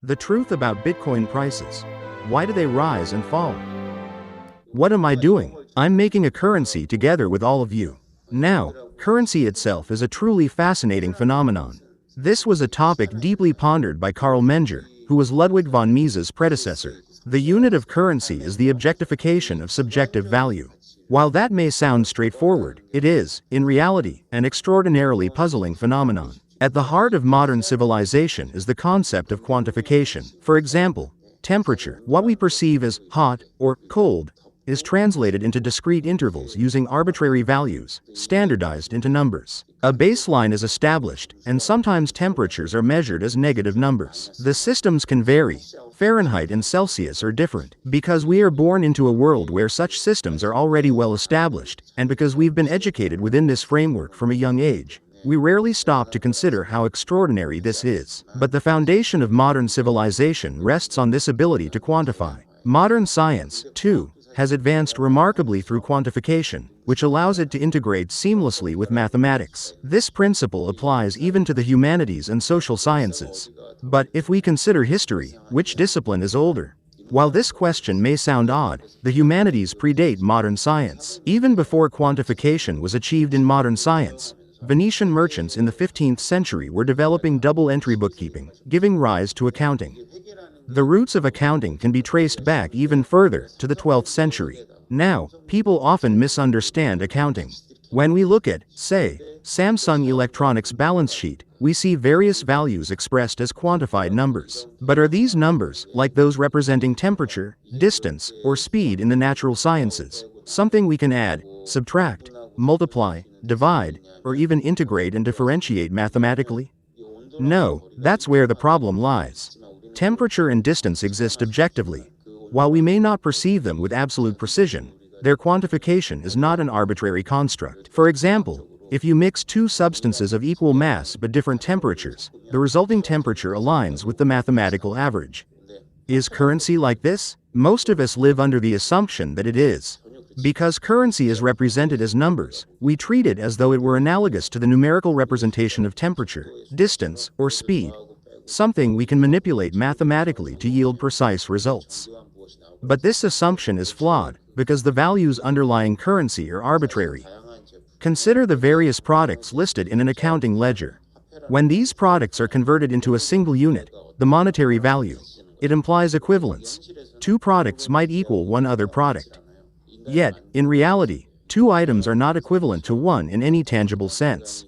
The truth about Bitcoin prices. Why do they rise and fall? What am I doing? I'm making a currency together with all of you. Now, currency itself is a truly fascinating phenomenon. This was a topic deeply pondered by Carl Menger, who was Ludwig von Mises' predecessor. The unit of currency is the objectification of subjective value. While that may sound straightforward, it is, in reality, an extraordinarily puzzling phenomenon. At the heart of modern civilization is the concept of quantification. For example, temperature, what we perceive as hot or cold, is translated into discrete intervals using arbitrary values, standardized into numbers. A baseline is established, and sometimes temperatures are measured as negative numbers. The systems can vary. Fahrenheit and Celsius are different. Because we are born into a world where such systems are already well established, and because we've been educated within this framework from a young age, we rarely stop to consider how extraordinary this is. But the foundation of modern civilization rests on this ability to quantify. Modern science, too, has advanced remarkably through quantification, which allows it to integrate seamlessly with mathematics. This principle applies even to the humanities and social sciences. But if we consider history, which discipline is older? While this question may sound odd, the humanities predate modern science. Even before quantification was achieved in modern science, Venetian merchants in the 15th century were developing double-entry bookkeeping, giving rise to accounting. The roots of accounting can be traced back even further, to the 12th century. Now, people often misunderstand accounting. When we look at, say, Samsung Electronics' balance sheet, we see various values expressed as quantified numbers. But are these numbers, like those representing temperature, distance, or speed in the natural sciences, something we can add, subtract, multiply, divide, or even integrate and differentiate mathematically? No, that's where the problem lies. Temperature and distance exist objectively. While we may not perceive them with absolute precision, their quantification is not an arbitrary construct. For example, if you mix two substances of equal mass but different temperatures, the resulting temperature aligns with the mathematical average. Is currency like this? Most of us live under the assumption that it is. Because currency is represented as numbers, we treat it as though it were analogous to the numerical representation of temperature, distance, or speed, something we can manipulate mathematically to yield precise results. But this assumption is flawed, because the values underlying currency are arbitrary. Consider the various products listed in an accounting ledger. When these products are converted into a single unit, the monetary value, it implies equivalence. Two products might equal one other product. Yet, in reality, two items are not equivalent to one in any tangible sense.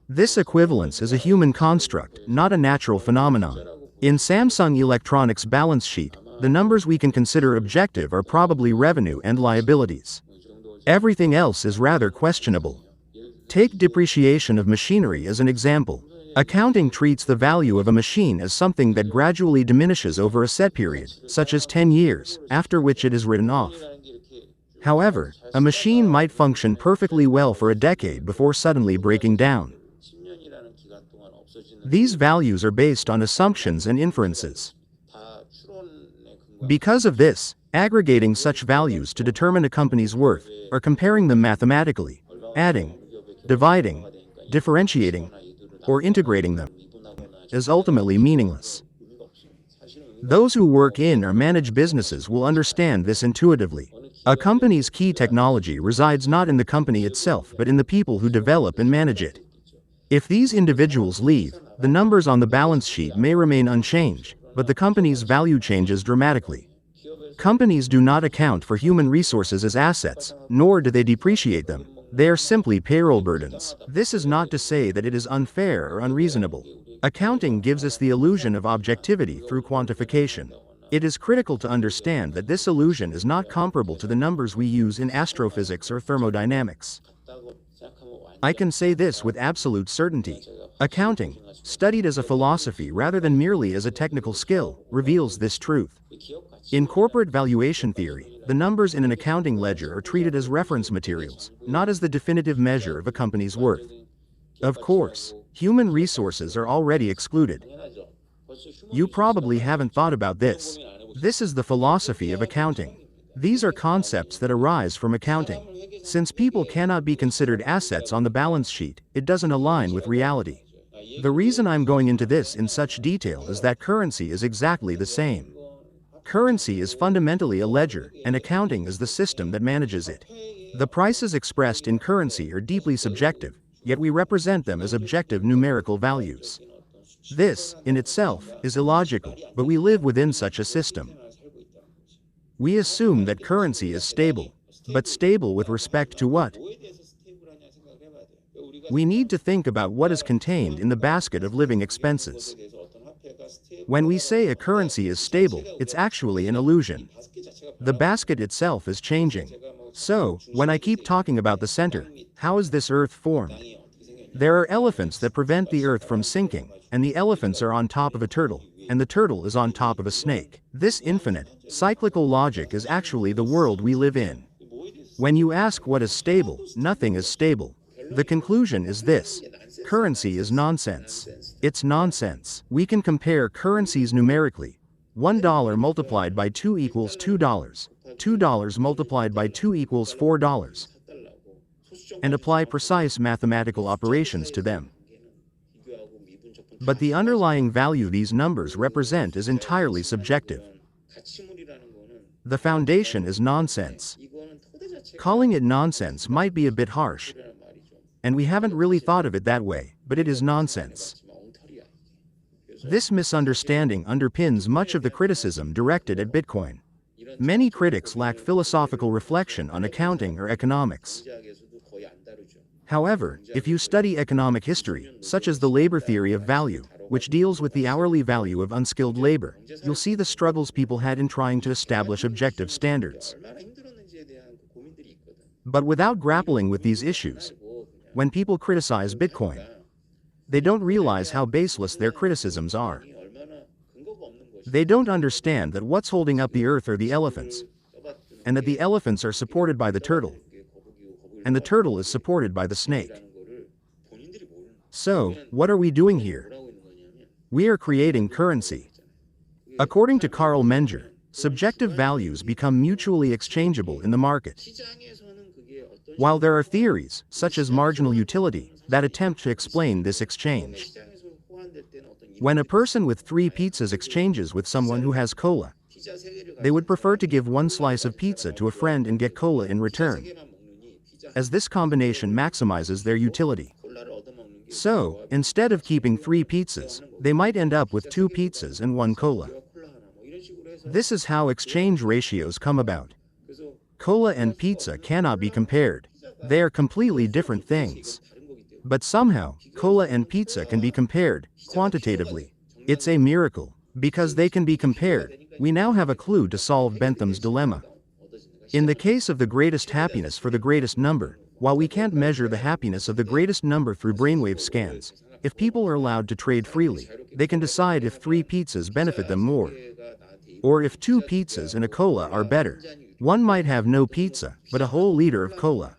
This equivalence is a human construct, not a natural phenomenon. In Samsung Electronics' balance sheet, the numbers we can consider objective are probably revenue and liabilities. Everything else is rather questionable. Take depreciation of machinery as an example. Accounting treats the value of a machine as something that gradually diminishes over a set period, such as 10 years, after which it is written off. However, a machine might function perfectly well for a decade before suddenly breaking down. These values are based on assumptions and inferences. Because of this, aggregating such values to determine a company's worth, or comparing them mathematically, adding, dividing, differentiating, or integrating them, is ultimately meaningless. Those who work in or manage businesses will understand this intuitively. A company's key technology resides not in the company itself but in the people who develop and manage it. If these individuals leave, the numbers on the balance sheet may remain unchanged, but the company's value changes dramatically. Companies do not account for human resources as assets, nor do they depreciate them. They are simply payroll burdens. This is not to say that it is unfair or unreasonable. Accounting gives us the illusion of objectivity through quantification. It is critical to understand that this illusion is not comparable to the numbers we use in astrophysics or thermodynamics. I can say this with absolute certainty. Accounting, studied as a philosophy rather than merely as a technical skill, reveals this truth. In corporate valuation theory, the numbers in an accounting ledger are treated as reference materials, not as the definitive measure of a company's worth. Of course, human resources are already excluded. You probably haven't thought about this. This is the philosophy of accounting. These are concepts that arise from accounting. Since people cannot be considered assets on the balance sheet, it doesn't align with reality. The reason I'm going into this in such detail is that currency is exactly the same. Currency is fundamentally a ledger, and accounting is the system that manages it. The prices expressed in currency are deeply subjective, yet we represent them as objective numerical values. This, in itself, is illogical, but we live within such a system. We assume that currency is stable, but stable with respect to what? We need to think about what is contained in the basket of living expenses. When we say a currency is stable, it's actually an illusion. The basket itself is changing. So, when I keep talking about the center, how is this earth formed? There are elephants that prevent the earth from sinking, and the elephants are on top of a turtle, and the turtle is on top of a snake. This infinite, cyclical logic is actually the world we live in. When you ask what is stable, nothing is stable. The conclusion is this: currency is nonsense. It's nonsense. We can compare currencies numerically. $1 multiplied by 2 equals $2. $2 multiplied by 2 equals $4. And apply precise mathematical operations to them. But the underlying value these numbers represent is entirely subjective. The foundation is nonsense. Calling it nonsense might be a bit harsh, and we haven't really thought of it that way, but it is nonsense. This misunderstanding underpins much of the criticism directed at Bitcoin. Many critics lack philosophical reflection on accounting or economics. However, if you study economic history, such as the labor theory of value, which deals with the hourly value of unskilled labor, you'll see the struggles people had in trying to establish objective standards. But without grappling with these issues, when people criticize Bitcoin, they don't realize how baseless their criticisms are. They don't understand that what's holding up the earth are the elephants, and that the elephants are supported by the turtle, and the turtle is supported by the snake. So, what are we doing here? We are creating currency. According to Carl Menger, subjective values become mutually exchangeable in the market. While there are theories, such as marginal utility, that attempt to explain this exchange. When a person with 3 pizzas exchanges with someone who has cola, they would prefer to give 1 slice of pizza to a friend and get cola in return, as this combination maximizes their utility. So, instead of keeping 3 pizzas, they might end up with 2 pizzas and 1 cola. This is how exchange ratios come about. Cola and pizza cannot be compared. They are completely different things. But somehow, cola and pizza can be compared, quantitatively. It's a miracle. Because they can be compared, we now have a clue to solve Bentham's dilemma. In the case of the greatest happiness for the greatest number, while we can't measure the happiness of the greatest number through brainwave scans, if people are allowed to trade freely, they can decide if 3 pizzas benefit them more, or if 2 pizzas and a cola are better. One might have no pizza, but a whole liter of cola.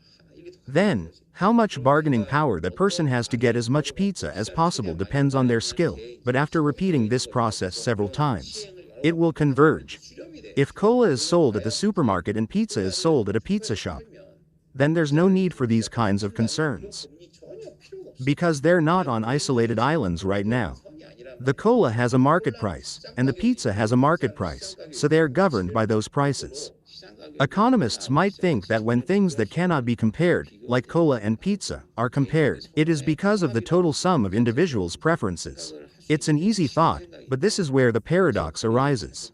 Then, how much bargaining power that person has to get as much pizza as possible depends on their skill, but after repeating this process several times, it will converge. If cola is sold at the supermarket and pizza is sold at a pizza shop, then there's no need for these kinds of concerns. Because they're not on isolated islands right now. The cola has a market price, and the pizza has a market price, so they are governed by those prices. Economists might think that when things that cannot be compared, like cola and pizza, are compared, it is because of the total sum of individuals' preferences. It's an easy thought, but this is where the paradox arises.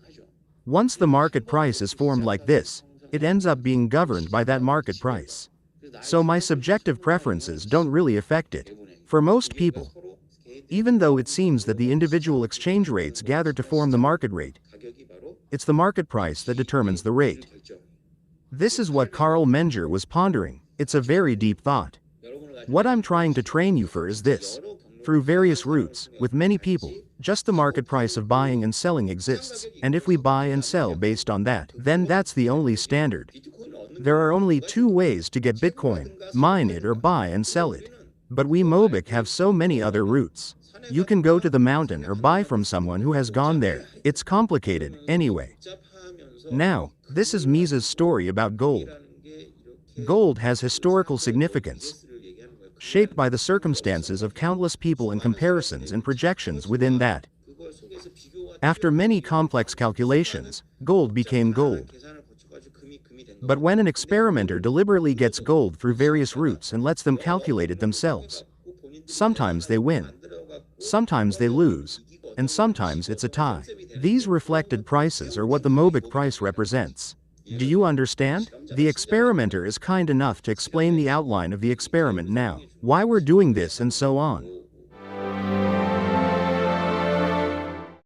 Once the market price is formed like this, it ends up being governed by that market price. So my subjective preferences don't really affect it. For most people, even though it seems that the individual exchange rates gather to form the market rate, it's the market price that determines the rate. This is what Carl Menger was pondering. It's a very deep thought. What I'm trying to train you for is this. Through various routes, with many people, just the market price of buying and selling exists, and if we buy and sell based on that, then that's the only standard. There are only 2 ways to get Bitcoin: mine it or buy and sell it. But we Mobic have so many other routes. You can go to the mountain or buy from someone who has gone there. It's complicated, anyway. Now, this is Mises' story about gold. Gold has historical significance. shaped by the circumstances of countless people and comparisons and projections within that. After many complex calculations, gold became gold. But when an experimenter deliberately gets gold through various routes and lets them calculate it themselves, sometimes they win, sometimes they lose, and sometimes it's a tie. These reflected prices are what the MOBIC price represents. Do you understand? The experimenter is kind enough to explain the outline of the experiment now, why we're doing this and so on.